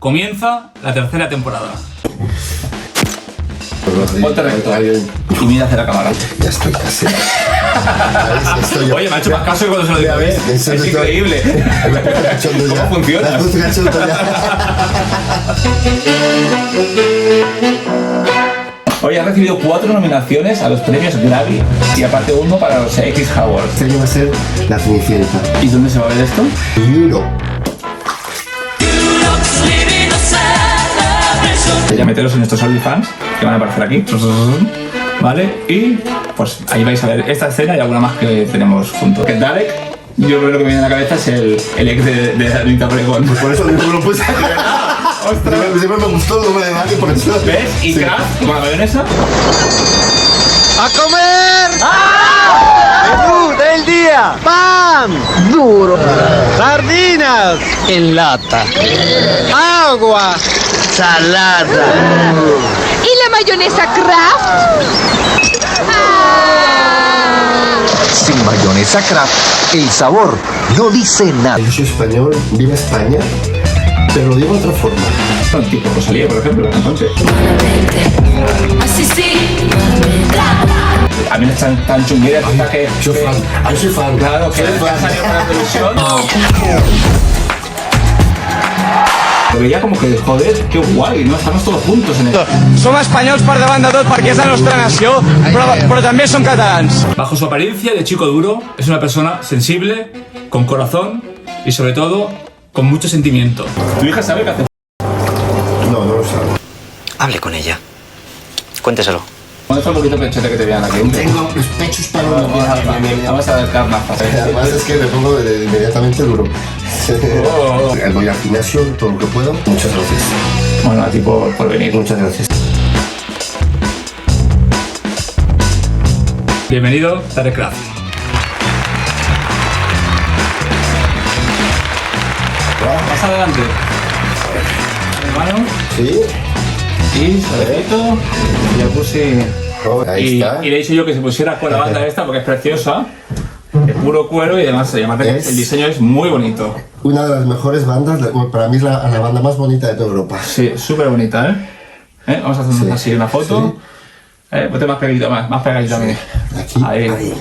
Comienza la tercera temporada. Ponte recto y mira hacia la cámara. Ya estoy casi. Oye, me ha hecho más caso que cuando se lo digo a mí. Es increíble. ¿Cómo funciona? Hoy ha recibido 4 nominaciones a los premios Grammy y aparte uno para los X Awards. Este año va a ser la Cenicienta. ¿Y dónde se va a ver esto? Europe. Ya meteros en nuestros OnlyFans, que van a aparecer aquí, ¿vale? Y pues ahí vais a ver esta escena y alguna más que tenemos juntos. Que Dalek, yo creo que lo que me viene a la cabeza es el ex de Anita Obregón. Pues por eso no lo puse. ¡Ostras! Siempre me gustó el nombre de Dalek, por eso. ¿Ves? Y Kraft, con la mayonesa. ¡A comer! ¡Menú del día! ¡Pan! ¡Duro! ¡Sardinas! En lata. ¡Agua! ¡Salada! ¿Y la mayonesa Kraft? Sin mayonesa Kraft, el sabor no dice nada. Yo soy español, vivo España, pero lo digo de otra forma. Son tipo Rosalía, por ejemplo, entonces. Así sí. A mí no están tan chungueras hasta que... Yo soy fan. Claro, que soy ha salido para la televisión. Lo veía como que, joder, qué guay, ¿no? Estamos todos juntos en esto. Som espanyols per davant de tot perquè és la nostra nació, però també som catalans. Bajo su apariencia de chico duro, es una persona sensible, con corazón y sobre todo, con mucho sentimiento. ¿Tu hija sabe qué hace? No lo sabe. Hable con ella. Cuénteselo. ¿Dónde está un poquito pechete que te vean aquí? Tengo los pechos para uno. Vamos a ver carnaza. Además es que me pongo inmediatamente duro. Voy al gimnasio todo lo que puedo. Muchas gracias. Bueno, a ti por venir. Muchas gracias. Bienvenido, Dalek Kraft. Más adelante. Hermano. ¿Sí? Y suavecito. Jacuzzi. Ahí está. Y le he dicho yo que se pusiera con la banda esta porque es preciosa. Es puro cuero y además el diseño es muy bonito. Una de las mejores bandas, para mí es la banda más bonita de toda Europa. Sí, súper bonita, ¿eh? Vamos a hacernos así una foto. Ponte más pegadito, más pegadito a mí. Aquí. Ahí.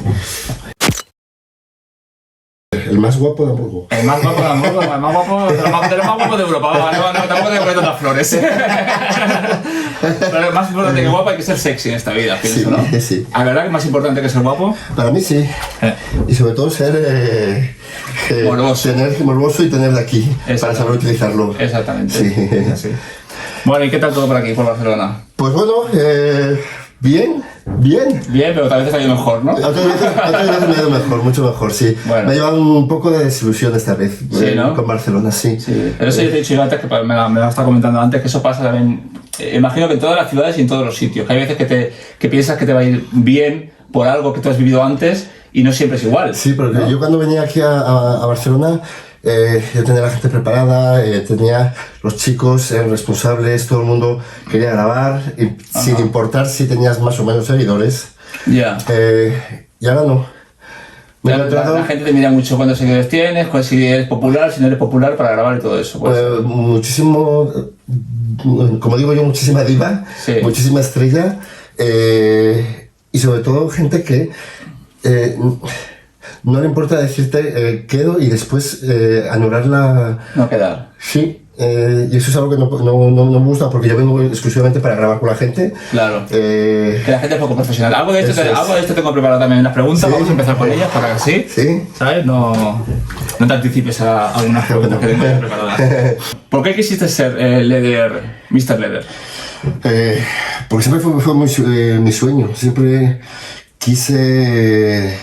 El más guapo de Hamburgo. El más guapo de Hamburgo, el más guapo de los más guapos de Europa. No, tampoco te poner tantas flores. Pero más importante que guapo hay que ser sexy en esta vida, pienso, ¿no? Sí. ¿A verdad que es más importante que ser guapo? Para mí sí. Y sobre todo ser morboso. Tener morboso y tener de aquí para saber utilizarlo. Exactamente. Sí. Es así. Bueno, ¿y qué tal todo por aquí, por Barcelona? Pues bueno, bien. Bien, pero tal vez ha ido mejor, ¿no? Otras veces me ha ido mejor, mucho mejor, sí. Bueno. Me ha llevado un poco de desilusión esta vez. Sí, ¿no? Con Barcelona, sí. Sí, pero eso yo te he dicho yo antes, que me lo estaba comentando antes, que eso pasa también, imagino que en todas las ciudades y en todos los sitios, que hay veces que piensas que te va a ir bien por algo que tú has vivido antes y no siempre es igual. Sí, porque ¿no? yo cuando venía aquí a Barcelona, yo tenía la gente preparada, tenía los chicos responsables, todo el mundo quería grabar, y sin importar si tenías más o menos seguidores. Ya. Y ahora no. La gente te mira mucho cuántos seguidores tienes, si eres popular, si no eres popular, para grabar y todo eso. Pues. Muchísimo, como digo yo, muchísima diva, sí. Muchísima estrella, y sobre todo gente que no le importa decirte quedo y después anular la... No quedar. Sí. Y eso es algo que no me gusta porque yo vengo exclusivamente para grabar con la gente. Claro. Que la gente es poco profesional. Algo de esto tengo preparado también unas preguntas. ¿Sí? Vamos a empezar con ellas para que sí. Sí. ¿Sabes? No te anticipes a algunas preguntas que tengo preparadas. ¿Por qué quisiste ser Mr. Leather? Porque siempre fue mi sueño. Siempre quise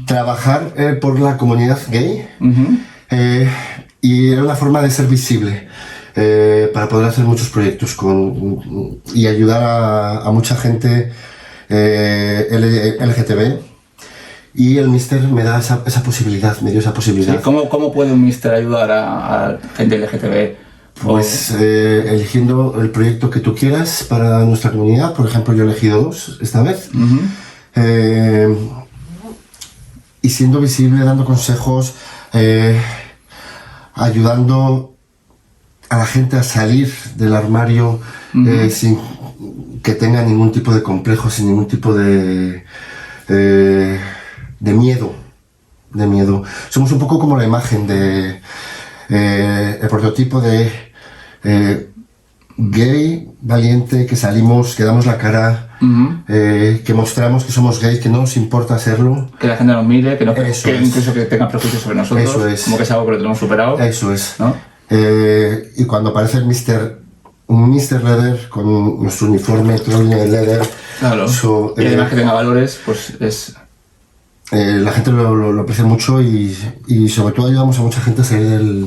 trabajar por la comunidad gay. Y era una forma de ser visible para poder hacer muchos proyectos y ayudar a mucha gente LGTB. Y el Mister me da esa posibilidad, me dio esa posibilidad. Sí, ¿cómo puede un Mister ayudar a gente LGTB? Pues eligiendo el proyecto que tú quieras para nuestra comunidad. Por ejemplo, yo he elegido 2 esta vez. Y siendo visible, dando consejos, ayudando a la gente a salir del armario sin que tenga ningún tipo de complejo, sin ningún tipo de miedo. De miedo. Somos un poco como la imagen de el prototipo de gay valiente, que salimos, que damos la cara, que mostramos que somos gays, que no nos importa serlo. Que la gente nos mire, que, no, que Eso es. incluso que tenga prejuicios sobre nosotros. Eso es. Como que es algo que lo tenemos superado. Eso es. ¿No? Y cuando aparece un Mr. Leather con nuestro uniforme, todo de leather, Claro. Y además que tenga valores, pues es... la gente lo aprecia mucho y sobre todo ayudamos a mucha gente a salir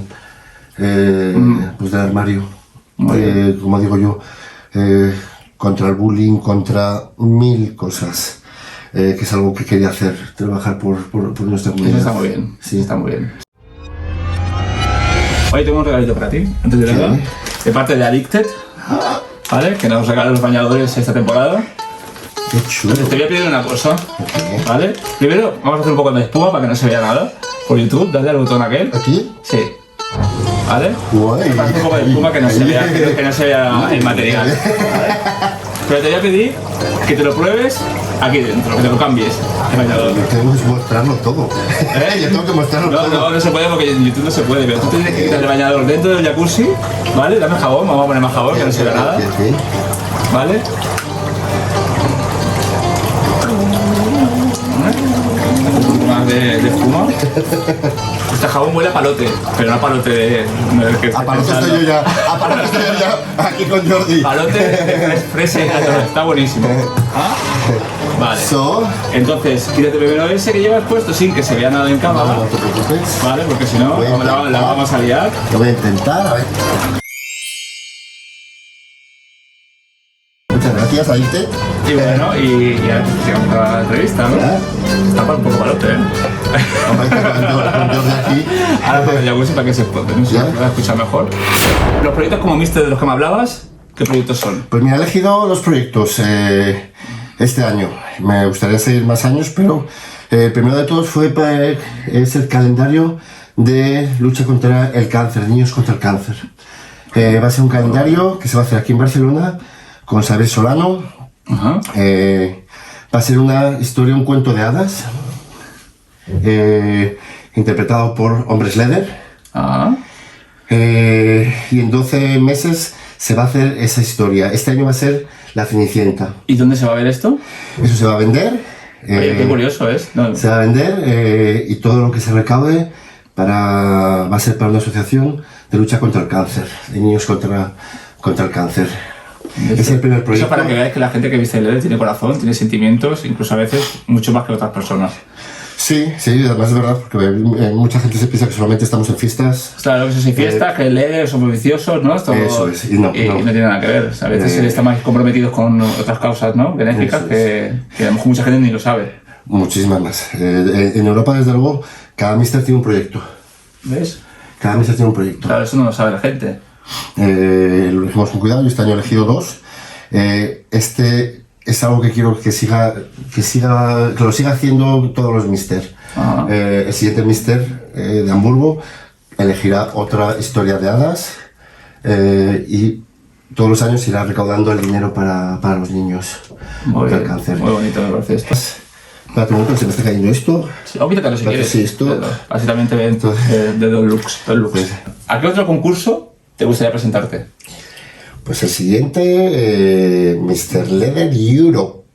pues del armario. Como digo yo, contra el bullying, contra 1000 cosas, que es algo que quería hacer, trabajar por nuestra comunidad. Eso está muy bien. Sí. Está muy bien. Oye, tengo un regalito para ti, antes de nada. De parte de Addicted, ¿vale? Que nos regalan los bañadores esta temporada. Qué chulo. Entonces te voy a pedir una cosa, ¿vale? Primero vamos a hacer un poco de espuma para que no se vea nada. Por YouTube, dale al botón aquel. ¿Aquí? Sí. ¿Vale? Guay. Para hacer un poco de espuma que no se vea, que no se vea el material. ¿Vale? Pero te voy a pedir que te lo pruebes aquí dentro, que te lo cambies. El bañador. Tengo que mostrarlo todo. Yo tengo que mostrarlo todo. No se puede porque en YouTube no se puede, pero tú tienes que quitar el bañador dentro del jacuzzi, ¿vale? Dame jabón, vamos a poner más jabón, que no se vea nada, ¿vale? Un poquito más de espuma. Este jabón huele a palote, pero no a palote de... No es que A palote estoy yo ya. A palote estoy yo ya. Aquí con Jordi. Palote de fresa y gato, está buenísimo. ¿Ah? Vale. Entonces, quítate primero ese que llevas puesto sin que se vea nada en cámara. No te preocupes. Vale, porque si no, la vamos a liar. Lo voy a intentar, a ver. Muchas gracias, Aite. Y bueno, y ya llegamos a la entrevista, ¿no? Está para un poco palote, ¿eh? Vamos a ir con Jordi aquí. Ahora pues ya puse para que se pueda, no sé, ¿Ya? pueda escuchar mejor. Los proyectos como Mister de los que me hablabas, ¿qué proyectos son? Pues me he elegido 2 proyectos este año. Me gustaría seguir más años, pero el primero de todos es el calendario de lucha contra el cáncer, niños contra el cáncer. Va a ser un calendario que se va a hacer aquí en Barcelona con Sabes Solano. Ajá. Va a ser una historia, un cuento de hadas, interpretado por Hombres Leather. Ah. Y en 12 meses se va a hacer esa historia. Este año va a ser La Cenicienta. ¿Y dónde se va a ver esto? Eso se va a vender. Oye, qué curioso es. No. Se va a vender y todo lo que se recaude va a ser para una asociación de lucha contra el cáncer, de niños contra el cáncer. Es el primer proyecto. Eso para que veáis que la gente que viste el LED tiene corazón, tiene sentimientos, incluso a veces mucho más que otras personas. Sí, además es verdad, porque mucha gente se piensa que solamente estamos en fiestas. Claro, eso sí, fiestas, que LED, somos viciosos, ¿no? Esto, Eso es, y no tiene nada que ver. A veces están más comprometidos con otras causas, ¿no? Benéficas, que a lo mejor mucha gente ni lo sabe. Muchísimas más. En Europa, desde luego, cada Mister tiene un proyecto. ¿Ves? Cada Mister tiene un proyecto. Claro, eso no lo sabe la gente. Lo elegimos con cuidado. Yo este año he elegido 2. Este es algo que quiero que lo siga haciendo todos los Mister. El siguiente Mister de Hamburgo elegirá otra historia de hadas y todos los años irá recaudando el dinero para los niños contra el cáncer. Muy bonito me parece esto. Espérate un momento, se me está cayendo esto. Sí, o quítatelo si quieres. Sí, esto. Así también te ven de Deluxe. Pues, ¿A qué otro concurso te gustaría presentarte? pues el siguiente, Mr. Leather Europe.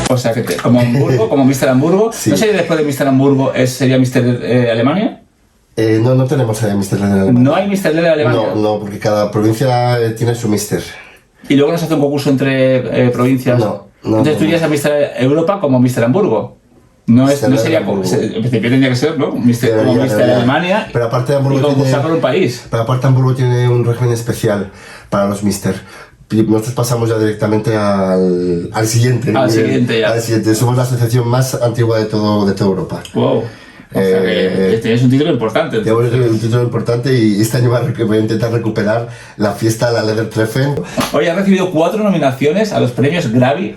O sea, que como Hamburgo, como Mr. Hamburgo. Sí. ¿No sé después de Mr. Hamburgo sería Mr. Alemania? No tenemos Mr. Leather Alemania. ¿No hay Mr. de Alemania? No, porque cada provincia tiene su Mister. ¿Y luego nos hace un concurso entre provincias? No. Entonces tú irías a Mr. Europa como Mr. Hamburgo. No sería como... En principio tendría que ser, ¿no? Como Mr. Alemania. Pero aparte de Hamburgo y concursar por un país. Pero aparte Hamburgo tiene un régimen especial para los Mister. Nosotros pasamos ya directamente al siguiente. Al siguiente. Somos la asociación más antigua de toda Europa. Wow. O sea que tienes un título importante. Tenemos un título importante y este año voy a intentar recuperar la fiesta de la Leather Treffen. Hoy ha recibido 4 nominaciones a los premios Grammy,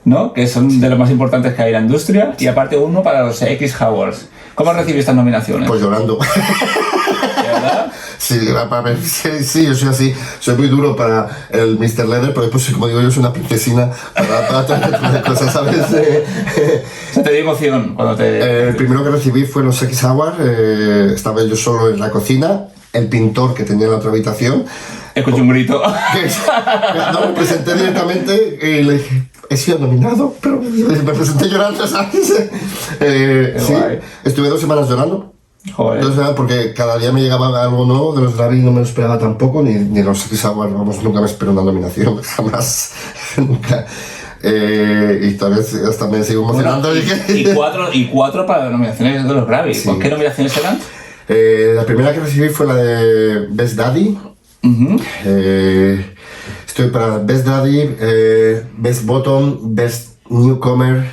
¿no? Que son de los más importantes que hay en la industria, y aparte uno para los X Awards. ¿Cómo recibes estas nominaciones? Pues llorando. ¿De verdad? Sí, sí, yo soy así. Soy muy duro para el Mr. Leather, pero después, como digo yo, soy una princesina para todo tipo de cosas, ¿sabes? O sea, te dio emoción cuando te... El primero que recibí fue en los X Awards. Estaba yo solo en la cocina. El pintor que tenía en la otra habitación. Escuché un grito. No, me presenté directamente y le dije, he sido nominado, pero me presenté llorando, ¿sabes? Sí, guay. estuve 2 semanas llorando. Joder. 2 semanas porque cada día me llegaba algo nuevo de los Grammy, no me lo esperaba tampoco, ni los X Awards, vamos, nunca me esperé una nominación, jamás, nunca. Y todavía hasta me sigo emocionando. Bueno, y cuatro para las nominaciones de los Grammy. Sí. ¿Qué nominaciones eran? La primera que recibí fue la de Best Daddy. Estoy para Best Daddy, Best Bottom, Best Newcomer,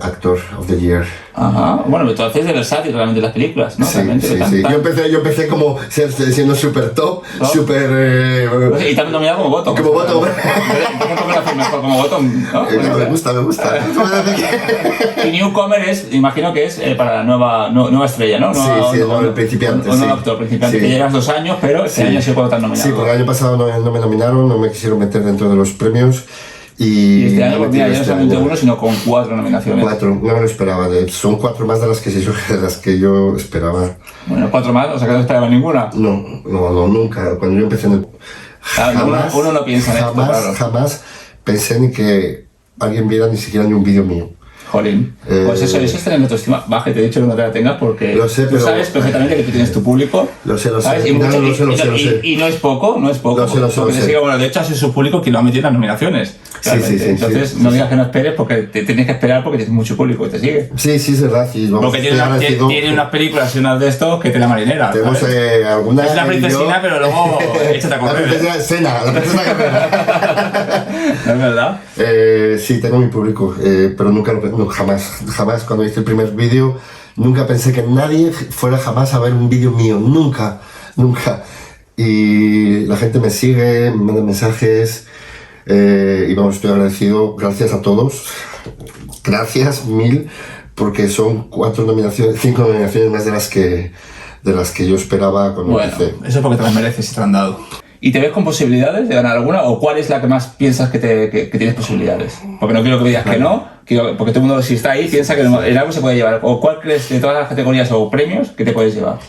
Actor of the Year. Ajá. Bueno, pero tú haces de versátil realmente las películas, ¿no? Sí, Realmente, sí, tan- sí. tan- Yo empecé como siendo super top, ¿No? super... Y también nominado como Bottom. Como Bottom. Entonces, ¿cómo lo haces mejor como Bottom? ¿No? me gusta. Y Newcomer es, imagino que es para la nueva estrella, ¿no? Sí, el principiante, Un sí. actor principiante, Sí. que llevas 2 años, pero este Sí. año sí cuando te han nominado. Sí, porque el año pasado no me nominaron, no me quisieron meter dentro de los premios. Y este año, me pues mira, ya no metieron solamente año. uno, sino con 4 nominaciones. 4, no me lo esperaba. Son 4 más de las que yo esperaba. Bueno, 4 más, o sea que no esperaba ninguna. No, nunca. Cuando yo empecé en el... Claro, uno no piensa en esto, claro. Jamás pensé ni que alguien viera ni siquiera ni un vídeo mío. Jolín. Pues eso es tener autoestima baja, y te he dicho que no te la tengas porque Lo sé, tú pero- sabes perfectamente que tú tienes tu público. Lo sé. ¿sabes? Y, No, mucho- lo sé. y no es poco, Lo sé. Porque te sigue, bueno, de hecho ha sido su público quien lo ha metido en las nominaciones. realmente. sí, Entonces sí, no sí. digas que no esperes porque te tienes que esperar porque tienes mucho público que te sigue. Sí, es verdad. Sí, vamos, Porque tiene, estoy agradecido. tiene unas películas y unas de estos que te la marinera. Tenemos ¿sabes? alguna... Es una princesina, pero luego échate a La correr. princesa Sena, la princesa Guerrera. ¿No es verdad? Sí, tengo mi público, pero jamás cuando hice el primer vídeo, nunca pensé que nadie fuera jamás a ver un vídeo mío, nunca. Y la gente me sigue, me manda mensajes, y vamos, estoy agradecido, gracias a todos, gracias 1000, porque son 5 nominaciones más de las que yo esperaba cuando Bueno, empecé. eso es porque te las mereces y te lo han dado. ¿Y te ves con posibilidades de ganar alguna? ¿O cuál es la que más piensas que tienes posibilidades? Porque no quiero que me digas que no, porque todo el mundo, si está ahí, piensa que en algo se puede llevar. ¿O cuál crees de todas las categorías o premios que te puedes llevar?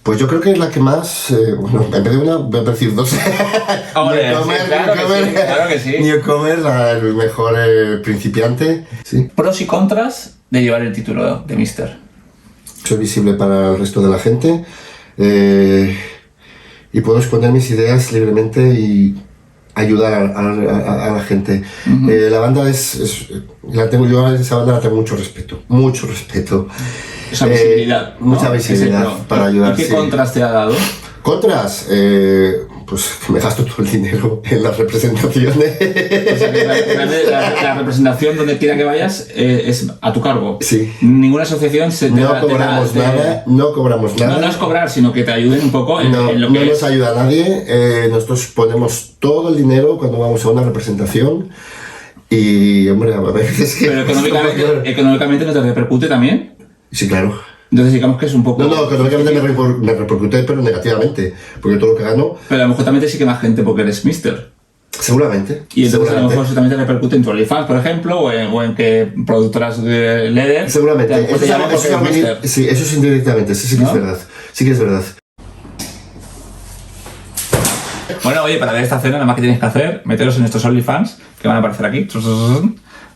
Pues yo creo que es la que más, bueno, en vez de una, voy a decir 2. Hombre, sí, claro que sí. Newcomer, el mejor principiante. Sí. Pros y contras de llevar el título de Mister. Soy visible para el resto de la gente, y puedo exponer mis ideas libremente y ayudar a la gente. La banda yo a esa banda la tengo mucho respeto. Esa visibilidad. ¿no? Mucha visibilidad Ese pro. para ayudar. ¿Y qué sí. contras te ha dado? Contras, pues que me gasto todo el dinero en las representaciones. O sea, que la representación donde quiera que vayas es a tu cargo. Sí. Ninguna asociación se te No da- te da- cobramos te- nada. No es cobrar, sino que te ayuden un poco en lo No que nos es. ayuda a nadie. Nosotros ponemos todo el dinero cuando vamos a una representación. Y, hombre, a veces que... Pero económicamente no te repercute también. Sí, claro. Entonces digamos que es un poco... No, económicamente me repercute, pero negativamente. Porque todo lo que gano, Pero a lo mejor también te sigue más gente porque eres Mister. seguramente. Y entonces a lo seguramente. mejor eso también te repercute en tu OnlyFans, por ejemplo, o en que productoras de Leather... Seguramente. Pues te llaman porque eres Mister. Sí, eso es indirectamente. Sí que ¿No? es verdad. Sí que es verdad. Bueno, oye, para ver esta cena, nada más que tienes que hacer, meteros en nuestros OnlyFans, que van a aparecer aquí,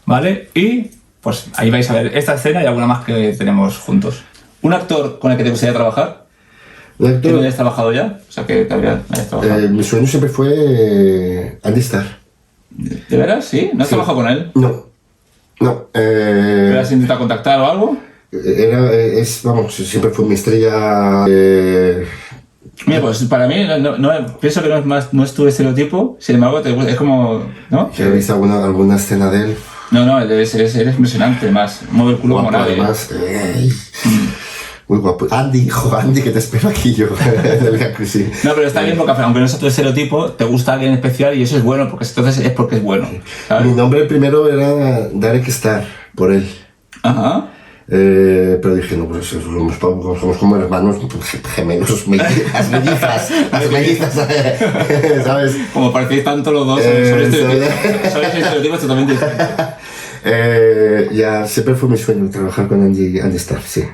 ¿vale? Y pues ahí vais a ver esta escena y alguna más que tenemos juntos. ¿Un actor con el que te gustaría trabajar? Un ¿Que no actor, hayas trabajado ya? O sea, que todavía no hayas trabajado. mi sueño siempre fue Andy Starr. ¿De veras? ¿Sí? ¿No has trabajado con él? No. ¿Pero has intentado contactar o algo? Vamos, siempre fue mi estrella. Mira, pues para mí, pienso que no es tu estereotipo, sin embargo, es como, ¿no? ¿He visto alguna escena de él? No, eres impresionante, más, mueve el culo como Guapo, nadie. además. Muy guapo. Andy, que te espero aquí yo. Del jacuzzi. No, pero está bien porque aunque no sea tu estereotipo, te gusta alguien especial y eso es bueno, porque entonces es porque es bueno, ¿sabes? Mi nombre primero era Derek Starr, por él. Ajá. Pero dije, no, pues eso, somos como hermanos gemelos, mellizas, ¿sabes? Como parecéis tanto los dos, sois estereotipos totalmente diferentes. Ya siempre fue mi sueño trabajar con Andy Staff, sí.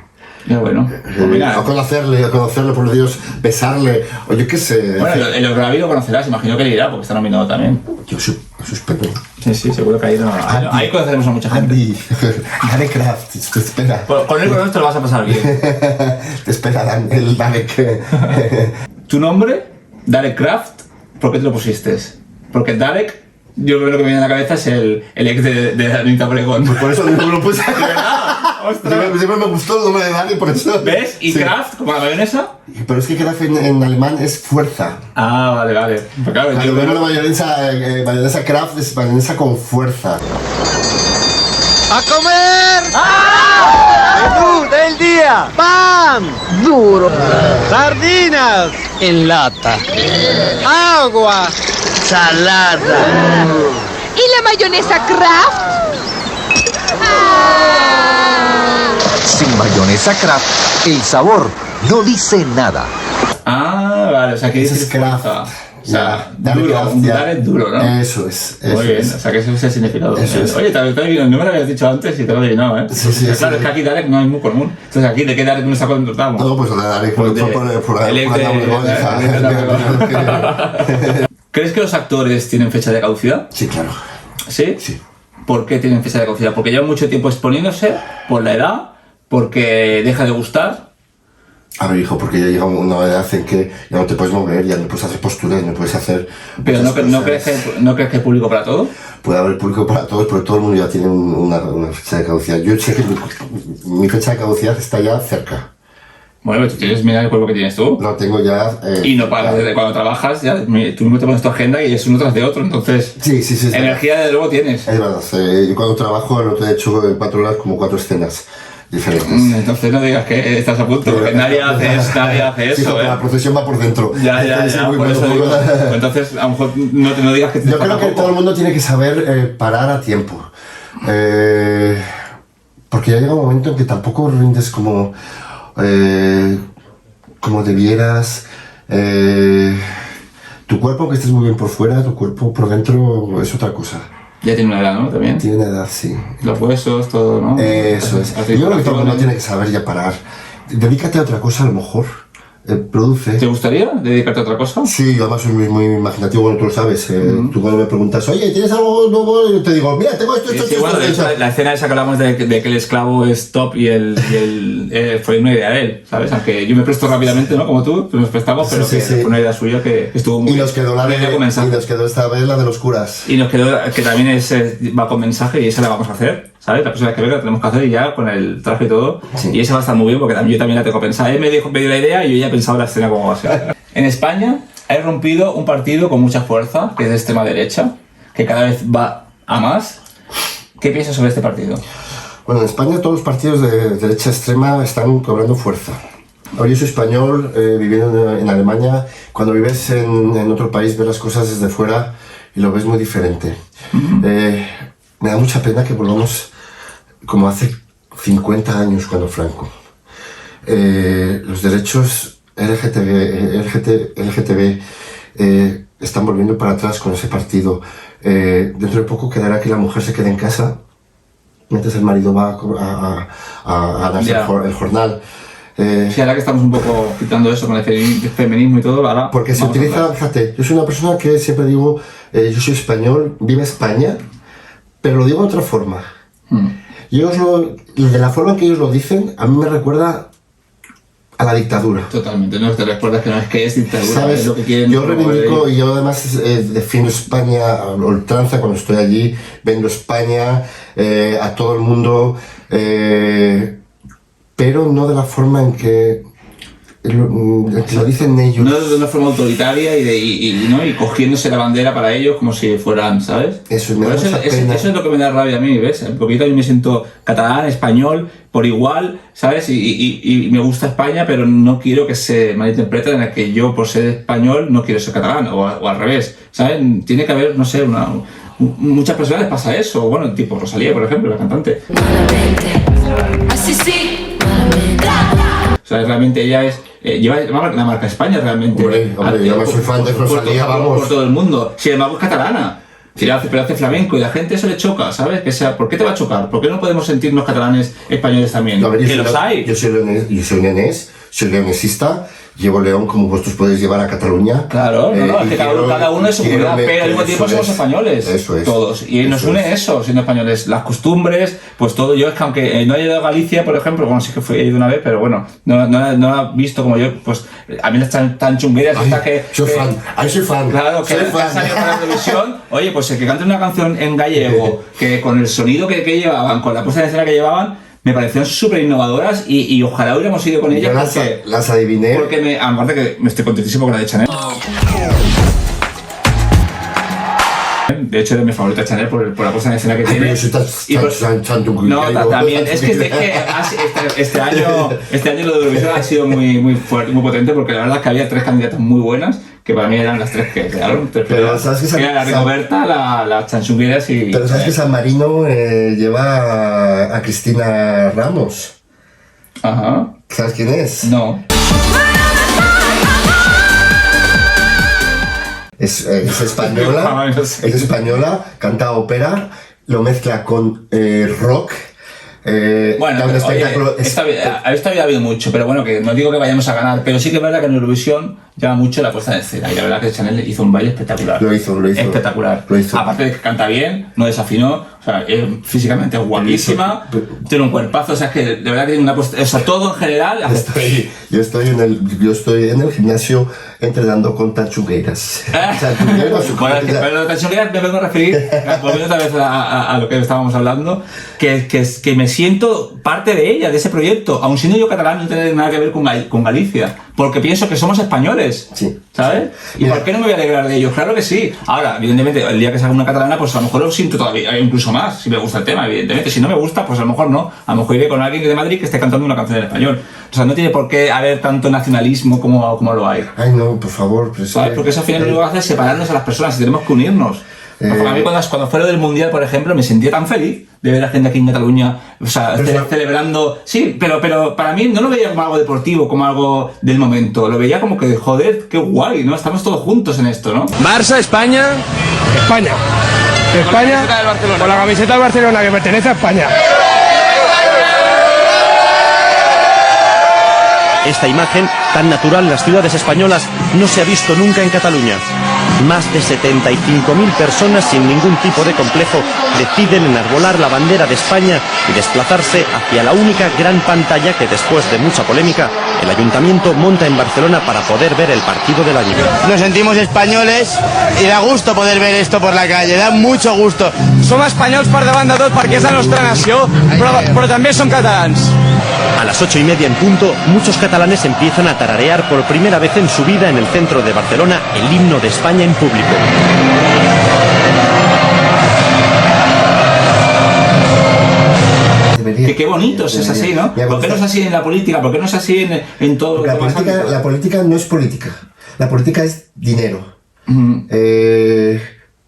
Ya bueno, pues mira, A conocerle, por Dios, besarle, o yo qué sé. bueno, el Grammy lo conocerás, imagino que le irá, porque está nominado también. Yo espero. Sí, seguro que ahí conoceremos a mucha gente. Andy, Dale Kraft, te espera. Con él con esto lo vas a pasar bien. Te espera el Dalek. Tu nombre, Dalek Kraft, ¿por qué te lo pusiste? Porque Dalek, yo lo que me viene a la cabeza es el ex de Anita Obregón. Por eso no lo puse. ¡Ostras! Siempre me gustó el nombre de Dalek, por eso. ¿Ves? ¿Y Sí. Kraft, como la mayonesa? Pero es que Kraft en alemán es fuerza. Ah, vale. Pues claro, Cuando veo la mayonesa Kraft es mayonesa con fuerza. ¡A comer! ¡Menú del día! ¡Pan! ¡Duro! ¡Sardinas! En lata. ¡Agua! ¡Salada! ¿Y la mayonesa Kraft? Sin mayonesa Kraft, el sabor no dice nada. Ah, vale, o sea que Ese dices es Kraft. fuerza. O sea, Dalek duro, Kraft, un ya. Dalek duro, ¿no? Eso es. Muy bien, o sea que ese es el significado. Eso es. Oye, te adivinado, no me lo habías dicho antes y te lo he adivinado, ¿eh? Sí, sí, Claro, sí. es que aquí Dalek no es muy común. Entonces aquí, ¿de qué Dalek nos contratamos? No, pues la Dalek Pues por el ex de- ¿Crees que los actores tienen fecha de caducidad? Sí, claro. ¿Sí? Sí. ¿Por qué tienen fecha de caducidad? ¿Porque llevan mucho tiempo exponiéndose? ¿Por la edad? ¿Porque deja de gustar? A ver, hijo, porque ya llega una edad en que ya no te puedes mover, ya no puedes hacer posturas, no puedes hacer... ¿Pero muchas no cosas. crees que hay público para todo? Puede haber público para todos, pero todo el mundo ya tiene una fecha de caducidad. Yo sé que mi fecha de caducidad está ya cerca. Bueno, tú tienes, mira el cuerpo que tienes tú. Lo tengo ya... Y no paras, desde cuando trabajas, ya, tú mismo te pones tu agenda y es uno tras de otro, entonces... Sí, sí, sí. es Energía desde luego tienes. verdad. Yo cuando trabajo no te he hecho en 4 horas como 4 escenas diferentes. Entonces no digas que estás a punto, porque nadie hace Sí, eso, porque la profesión va por dentro. Ya, Entonces, es muy por bueno, eso muy digo. bueno. Pues entonces, a lo mejor no digas que te Yo falta creo que poco. todo el mundo tiene que saber parar a tiempo. Porque ya llega un momento en que tampoco rindes como debieras. Tu cuerpo, que estés muy bien por fuera, tu cuerpo por dentro es otra cosa. Ya tiene una edad, ¿no? También. Tiene una edad, sí. Los huesos, todo, ¿no? Eso es. Yo creo que todo el mundo tiene que saber ya parar. Dedícate a otra cosa a lo mejor. Produce. ¿Te gustaría dedicarte a otra cosa? Sí, yo además soy muy imaginativo, bueno, tú lo sabes. Tú cuando me preguntas, oye, ¿tienes algo nuevo? Yo te digo, mira, tengo esto, Sí, esto, sí, esto, bueno, de esto. hecho, la escena esa que hablamos de que el esclavo es top y fue una idea de él, ¿sabes? Aunque yo me presto rápidamente, ¿no? Como tú, nos prestamos, pero Sí, que sí. fue una idea suya que estuvo muy Y nos quedó una idea con mensaje. esta vez la de los curas. Y nos quedó que también va con mensaje y esa la vamos a hacer, ¿sabes? La persona que venga la tenemos que hacer y ya con el traje y todo. Sí. Y esa va a estar muy bien porque yo también la tengo pensada. Él me dio la idea y yo ya he pensado la escena cómo va a ser. En España ha irrumpido un partido con mucha fuerza, que es de extrema derecha, que cada vez va a más. ¿Qué piensas sobre este partido? Bueno, en España todos los partidos de derecha extrema están cobrando fuerza. Ahora yo soy español, viviendo en Alemania. Cuando vives en otro país, ves las cosas desde fuera y lo ves muy diferente. Me da mucha pena que volvamos como hace 50 años, cuando Franco. Los derechos LGTB están volviendo para atrás con ese partido. Dentro de poco quedará que la mujer se quede en casa mientras el marido va a darse Ya. el jornal. Sí, ahora que estamos un poco quitando eso con el feminismo y todo, ahora Porque se vamos a utiliza, hablar. fíjate, yo soy una persona que siempre digo, yo soy español, viva España, pero lo digo de otra forma. Y de la forma en que ellos lo dicen, a mí me recuerda a la dictadura. Totalmente, no te recuerdas que no es que es dictadura, ¿Sabes? es lo que quieren. Yo reivindico y yo además defiendo España a ultranza cuando estoy allí, vendo España a todo el mundo, pero no de la forma en que lo dicen ellos. No de una forma autoritaria ¿no? y cogiéndose la bandera para ellos como si fueran, ¿sabes? Eso, me Por da mucha pena. eso es lo que me da rabia a mí, ¿ves? Porque yo también me siento catalán, español, por igual, ¿sabes? Y me gusta España, pero no quiero que se malinterprete en el que yo, por ser español, no quiero ser catalán, o al revés, ¿sabes? Tiene que haber, no sé, muchas personas les pasa eso. Bueno, tipo Rosalía, por ejemplo, la cantante. Así sí. O sea, realmente ella es... lleva la marca España realmente. Hombre, yo no soy fan de Rosalía, vamos. Por todo el mundo. Si además es catalana. Pero hace flamenco y la gente eso le choca, ¿sabes? ¿Por qué te va a chocar? ¿Por qué no podemos sentirnos catalanes españoles también? No, a ver, que los hay. Yo soy leonés, soy leonesista, llevo León como vosotros podéis llevar a Cataluña. Claro, es que cada uno es su comunidad, pero al mismo tiempo somos españoles. Eso es. Todos. Y nos une eso, siendo españoles. Las costumbres, pues todo. Yo es que aunque no haya ido a Galicia, por ejemplo, bueno, sí que he ido una vez, pero bueno, no ha visto como yo, pues a mí están tan chungueras hasta que... Soy fan. Claro, que han salido por la televisión. Oye, pues el que cante una canción en gallego, que con el sonido que llevaban, con la puesta de escena que llevaban, me parecieron súper innovadoras y ojalá hubiéramos ido con ellas. Las adiviné. Porque aparte que me estoy contentísimo con la de Chanel. De hecho, es mi favorita Chanel por la puesta en escena que tiene. Yo soy también. Es que este año lo de Eurovisión ha sido muy fuerte, muy potente, porque la verdad es que había 3 candidatas muy buenas, que para mí eran las 3 que quedaron. Pero sabes que era la Rigoberta, la Chanchungueras y... Pero sabes que San Marino lleva a Cristina Ramos. Ajá. ¿Sabes quién es? No. Es española, es española, canta ópera, lo mezcla con rock. Bueno, esta vida ha habido mucho, pero bueno, que no digo que vayamos a ganar, pero sí que es verdad que en Eurovisión llama mucho la puesta en escena, y la verdad que Chanel hizo un baile espectacular. Lo hizo. Espectacular. Lo hizo. Aparte de que canta bien, no desafinó, o sea, físicamente es guapísima, tiene un cuerpazo, o sea, es que de verdad que tiene una puesta, o sea, todo en general. Yo estoy en el gimnasio entrenando con tanchungueras. Bueno, pero de tanchungueras me vengo a referir, volviendo otra vez a lo que estábamos hablando, que me siento parte de ella, de ese proyecto, aun siendo yo catalán, no tiene nada que ver con Galicia, porque pienso que somos españoles, sí, ¿sabes? ¿Y por qué no me voy a alegrar de ellos? Claro que sí. Ahora, evidentemente, el día que salga una catalana, pues a lo mejor lo siento todavía, incluso más, si me gusta el tema, evidentemente. Si no me gusta, pues a lo mejor no. A lo mejor iré con alguien de Madrid que esté cantando una canción en español. O sea, no tiene por qué haber tanto nacionalismo como lo hay. Ay, no, por favor. ¿Sabes? Porque eso al final lo que hace es separarnos a las personas y tenemos que unirnos. Porque a mí cuando fue lo del Mundial, por ejemplo, me sentía tan feliz de ver a gente aquí en Cataluña, o sea, celebrando. Sí, pero para mí no lo veía como algo deportivo, como algo del momento. Lo veía como que, joder, qué guay, ¿no? Estamos todos juntos en esto, ¿no? Barça, España. España. España. Con la camiseta del Barcelona que pertenece a España. Esta imagen, tan natural en las ciudades españolas, no se ha visto nunca en Cataluña. Más de 75.000 personas sin ningún tipo de complejo deciden enarbolar la bandera de España y desplazarse hacia la única gran pantalla que después de mucha polémica el Ayuntamiento monta en Barcelona para poder ver el partido del año. Nos sentimos españoles y da gusto poder ver esto por la calle, da mucho gusto. Som espanyols per davant de tot perquè és la nostra nació, però també som catalans. A las 8:30 en punto, muchos catalanes empiezan a tararear por primera vez en su vida en el centro de Barcelona el himno de España en público. Que qué bonito es así, ¿no? ¿Por qué no es así en la política? ¿Por qué no es así en todo? La política no es política. La política es dinero.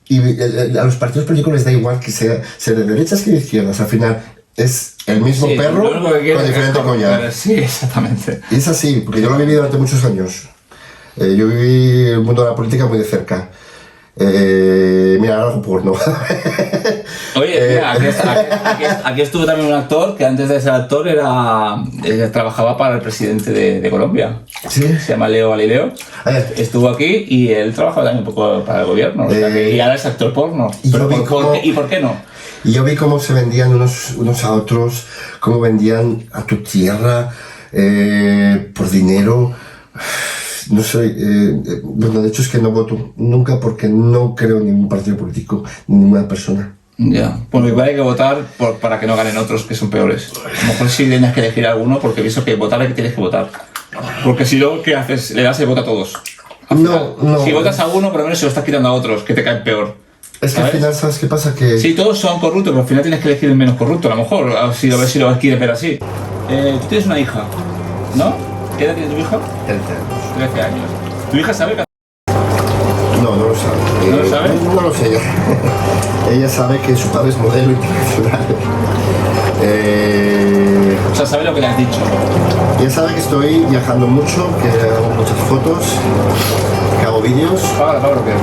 Y a los partidos políticos les da igual que sea de derechas que de izquierdas. Al final es el mismo perro con diferente collar. Sí, exactamente. Y es así, porque yo lo he vivido durante muchos años. Yo viví el mundo de la política muy de cerca. Mira, algo porno. Oye, mira, aquí estuvo también un actor que antes de ser actor trabajaba para el presidente de Colombia. ¿Sí? Se llama Leo Galileo. Estuvo aquí y él trabajaba también un poco para el gobierno. O sea y ahora es actor porno. ¿Y por qué no? Y yo vi cómo se vendían unos a otros, cómo vendían a tu tierra por dinero. No sé, bueno, de hecho es que no voto nunca porque no creo en ningún partido político, ni ninguna persona. Ya, pues igual hay que votar para que no ganen otros que son peores. A lo mejor sí tienes que elegir alguno porque pienso que votar es que tienes que votar. Porque si no, ¿qué haces? Le das el voto a todos. No. Si votas a uno, por lo menos se lo estás quitando a otros, que te caen peor. Es que al final, ¿sabes qué pasa? Que... Sí, todos son corruptos, pero al final tienes que elegir el menos corrupto, a lo mejor, si lo quieres ver así. Tú tienes una hija, ¿no? ¿Qué edad tiene tu hija? 13 años. 13 años. ¿Tu hija sabe que... No, no lo sabe. ¿No lo sabe? No lo sé. Ella sabe que su padre es modelo internacional. O sea, sabe lo que le has dicho. Ella sabe que estoy viajando mucho, que hago muchas fotos, que hago vídeos,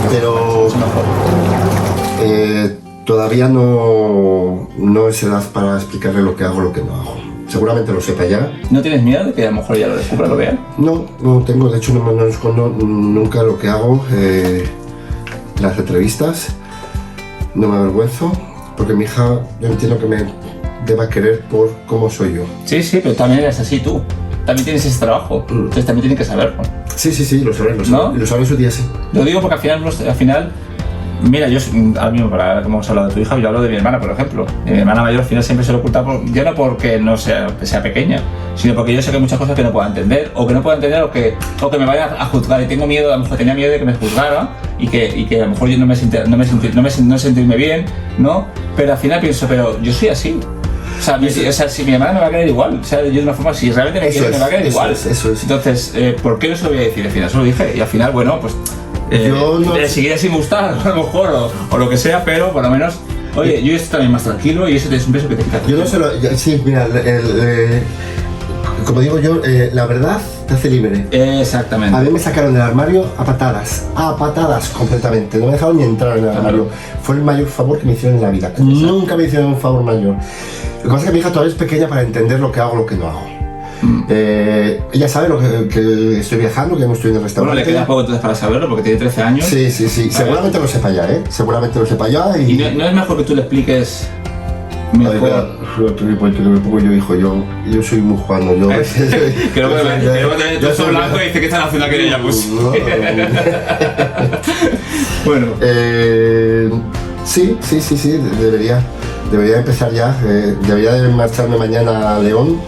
pero todavía no es edad para explicarle lo que hago, lo que no hago. Seguramente lo sepa ya. ¿No tienes miedo de que a lo mejor ya lo descubra, lo vea? No, no tengo, de hecho no escondo nunca lo que hago. Las entrevistas, no me avergüenzo, porque mi hija, yo entiendo que me deba querer por cómo soy yo. Sí, sí, pero también eres así tú. También tienes ese trabajo, entonces también tienes que saberlo. Sí, lo sabré, ¿No? Y lo sabré en su día, sí. Lo digo porque al final mira, yo ahora mismo, para como hemos hablado de tu hija, yo hablo de mi hermana, por ejemplo. Mi hermana mayor al final siempre se lo oculta, ya no porque no sea pequeña, sino porque yo sé que hay muchas cosas que no pueda entender, o que no pueda entender, o que me vaya a juzgar. Y tengo miedo, a lo mejor tenía miedo de que me juzgara y que a lo mejor yo no sentirme bien, ¿no? Pero al final pienso, pero yo soy así. O sea, si mi hermana me va a querer igual, o sea, yo de una forma, si realmente me quiere, me va a querer igual. Eso es. Entonces, ¿por qué no se lo voy a decir? Al final se lo dije, y al final, bueno, pues yo no seguiré sin gustar, a lo mejor, o lo que sea, pero por lo menos, oye, yo estoy también más tranquilo y eso es un beso que te quita. Yo no se lo... Sí, mira, como digo yo, la verdad te hace libre. Exactamente. A mí me sacaron del armario a patadas completamente. No me dejaron ni entrar en el armario. Fue el mayor favor que me hicieron en la vida. Nunca me hicieron un favor mayor. Lo que pasa es que mi hija todavía es pequeña para entender lo que hago, lo que no hago. Ella sabe que estoy viajando, que no estoy en el restaurante. Bueno, le queda poco entonces para saberlo porque tiene 13 años. Sí. Seguramente lo sepa ya, ¿eh? Seguramente lo sepa ya. ¿Y no es mejor que tú le expliques mejor? Porque me pongo yo, hijo, yo soy muy Juano, yo... Creo que yo soy blanco y dice que están haciendo aquella ya, pues... Bueno. Sí, debería empezar ya. Debería de marcharme mañana a León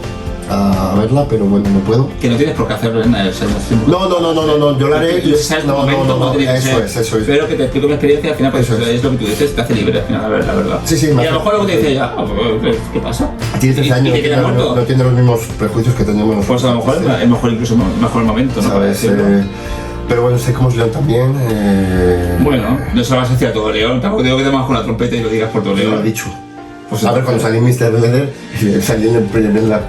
a verla, pero bueno, no puedo. Que no tienes por qué hacerlo en nada. No, yo la haré. Eso es. Pero que te explico mi experiencia, al final, pues es lo que tú dices, te hace libre, al final, la verdad. Sí. Y a lo mejor luego te dice ya, ¿qué pasa? Tiene 13 años, no tiene los mismos prejuicios que teníamos nosotros. Pues a lo mejor es mejor, incluso mejor el momento, ¿no? ¿Sabes? Pero bueno, sé cómo es León también. Bueno, no se lo vas a decir a todo León, tampoco tengo que te vas con la trompeta y lo digas por todo León. Lo he dicho. Pues a ver, cuando salí en Mr. Leather, salí en la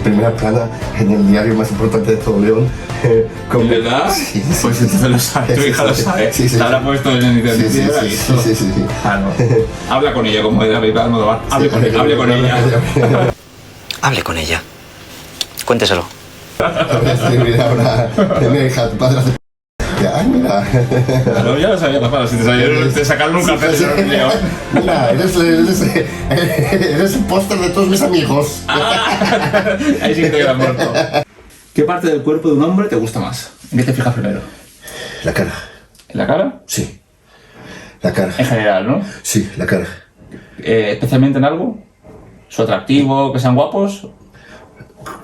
primera plana en el diario más importante de todo León. ¿De verdad? Sí. Pues entonces lo sabe, tu hija lo sabe. Sí. Te habrá puesto en el internet. Sí. Claro. Habla con ella, como era David Almodóvar. Hable con ella. Hable con ella. Cuénteselo. Mira, ahora, mira, hija, tu padre hace... Ay, mira. Claro, ya lo sabía, papá, si te sacaron un café de León. Mira, eres el póster de todos mis amigos. Ahí sí que te queda muerto. ¿Qué parte del cuerpo de un hombre te gusta más? ¿En qué te fijas primero? La cara. ¿En la cara? Sí. La cara. En general, ¿no? Sí, la cara. ¿Especialmente en algo? ¿Su atractivo, que sean guapos?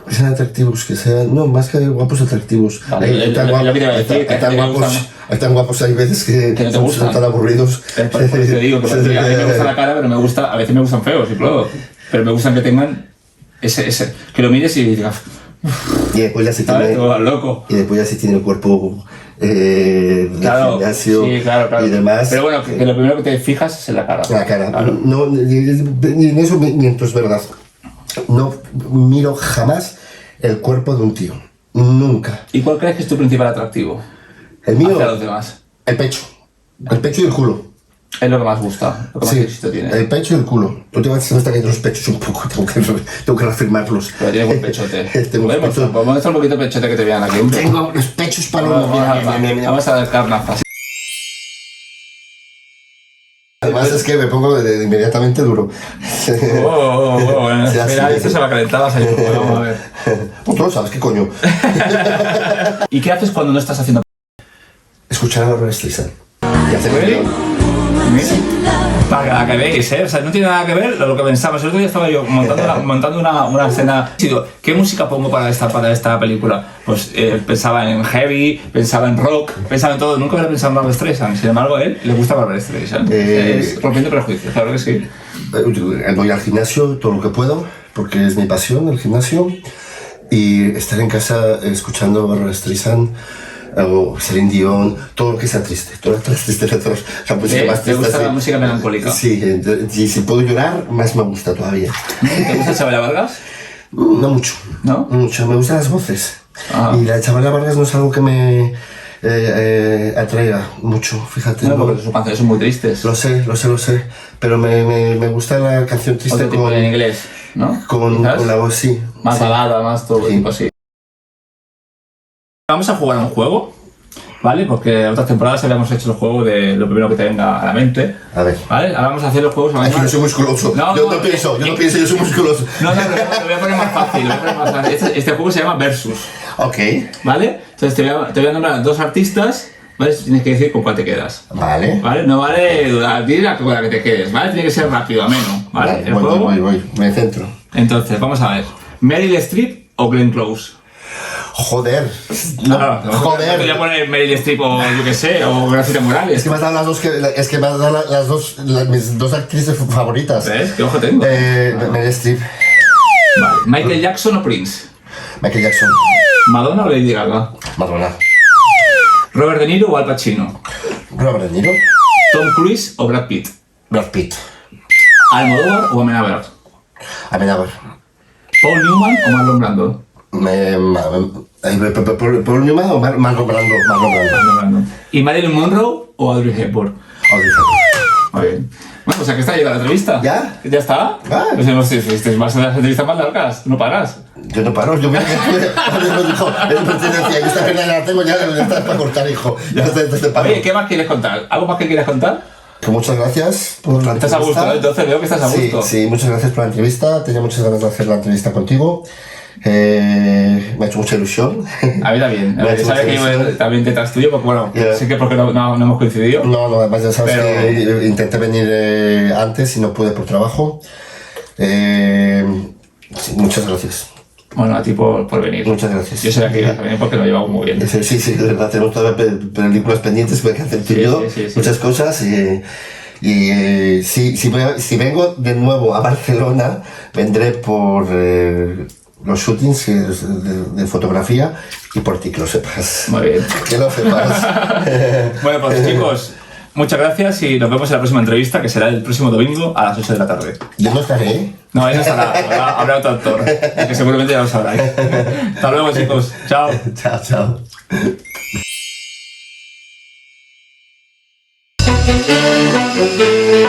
Que sean atractivos, que sean... No, más que guapos, atractivos. Vale, hay tan guapos, hay veces que no te gustan. son tan aburridos. Por eso te digo, que a mí me gusta la cara, pero a veces me gustan feos, y claro. Pero me gustan que tengan ese que lo mires y digas... Y después ya se tiene... loco. Y después ya se tiene el cuerpo... claro, gimnasio sí, claro. Y demás. Pero bueno, que lo primero que te fijas es en la cara. La cara. Claro. No, y en eso miento, es verdad. No miro jamás el cuerpo de un tío. Nunca. ¿Y cuál crees que es tu principal atractivo? El mío. Hacia los demás. El pecho. El pecho y el culo. Es lo que más gusta. Lo que más éxito tiene. El pecho y el culo. Tú te vas a estar cayendo los pechos un poco. Tengo que reafirmarlos. Pero tiene buen pechote. Podemos mostrar un poquito el pechote que te vean aquí. Tengo los pechos para Vamos a dar carnaza. Además es que me pongo inmediatamente duro. Bueno. Mira, esto se va a calentar, vas a ir. Vamos a ver. Pues tú lo sabes, ¿qué coño? ¿Y qué haces cuando no estás haciendo? Escuchar a Barbra Streisand. Y hacer Para que veáis, o sea, no tiene nada que ver lo que pensaba. El otro día estaba yo montando una escena. ¿Qué música pongo para esta película? Pues pensaba en heavy, pensaba en rock, pensaba en todo. Nunca había pensado en Barbra Streisand. Sin embargo, a él le gusta Barbra Streisand. Es rompiendo prejuicios, claro que sí. Voy al gimnasio todo lo que puedo, porque es mi pasión, el gimnasio. Y estar en casa escuchando Barbra Streisand o Celine Dion, todo lo que sea triste, todas las tristezas, la música más ¿Te triste. gusta sí. la música melancólica? Sí, y si puedo llorar, más me gusta todavía. ¿Te gusta Chabela Vargas? No mucho, ¿No? no mucho, me gustan las voces. Ah. Y la Chabela Vargas no es algo que me atraiga mucho, fíjate. No, no. porque sus canciones son muy tristes. Lo sé, pero me gusta la canción triste Otro tipo en inglés, ¿no? con ¿Quizás? la voz, sí. Más sí. balada, más todo Sí. tipo así. Vamos a jugar a un juego, ¿vale? Porque en otras temporadas habíamos hecho el juego de lo primero que te venga a la mente. A ver. ¿Vale? Ahora vamos a hacer los juegos. Aquí no soy musculoso. No, yo no, no pienso, yo soy musculoso. No, lo voy a poner más fácil. Este juego se llama Versus, Ok, ¿vale? Entonces te voy a nombrar dos artistas, ¿vale? Tienes que decir con cuál te quedas. vale. ¿Vale? No vale dudar con la que te quedes, ¿vale? Tiene que ser rápido, ameno, ¿vale? Vale, El juego. voy, me centro. Entonces, vamos a ver. ¿Meryl Streep o Glenn Close? Joder. No, Joder. Te voy a poner Meryl Streep o yo qué sé, o Gracita Morales. Es que me has dado las dos, me has dado mis dos actrices favoritas. ¿Ves? ¿Qué ojo tengo? Meryl Streep, Vale. ¿Michael Jackson o Prince? Michael Jackson, ¿Madonna o Lady Gaga? Madonna, ¿Robert De Niro o Al Pacino? Robert De Niro, ¿Tom Cruise o Brad Pitt? Brad Pitt, ¿Almodóvar o Amenábar? Amenábar, ¿Paul Newman o Marlon Brando? Paul Newman o Marlon Brando. Marlon Brando. ¿Y Marilyn Monroe o Audrey Hepburn? Audrey Hepburn. Muy bien. Bueno, pues aquí está llegando la entrevista. ¿Ya? ¿Ya está? Ah. Pues no sé, si vas a las entrevistas más largas, no paras. Yo no paro, yo me dijo, él pertenecía, yo esta pierna ya la tengo, ya está para cortar, hijo. Ya te paro. Oye, ¿qué más quieres contar? ¿Algo más que quieras contar? Pues muchas gracias por la Estás a entrevista. gusto, ¿no? Entonces veo que estás a gusto. Sí, muchas gracias por la entrevista. Tenía muchas ganas de hacer la entrevista contigo. Me ha hecho mucha ilusión. A mí también. Me ha hecho Sabes mucha que yo ilusión. también te estudio, porque bueno, Yeah. sé que porque no hemos coincidido. No, además ya sabes Pero- que intenté venir antes y no pude por trabajo. Sí, muchas gracias. Bueno, a ti por venir. Muchas gracias. Yo sabía que ibas a venir porque lo llevamos muy bien. Sí, de verdad, tenemos todavía películas pendientes que hay que hacer tú y yo, Sí. muchas cosas. Si vengo de nuevo a Barcelona, vendré por los shootings de fotografía y por ti, que lo sepas. Muy bien. Que lo sepas. Bueno, pues chicos, muchas gracias y nos vemos en la próxima entrevista, que será el próximo domingo a las 8 de la tarde. Yo no estaré, ¿eh? No, ahí no estará, habrá otro actor, que seguramente ya lo sabráis. Hasta luego, chicos. Chao. Chao. Thank you.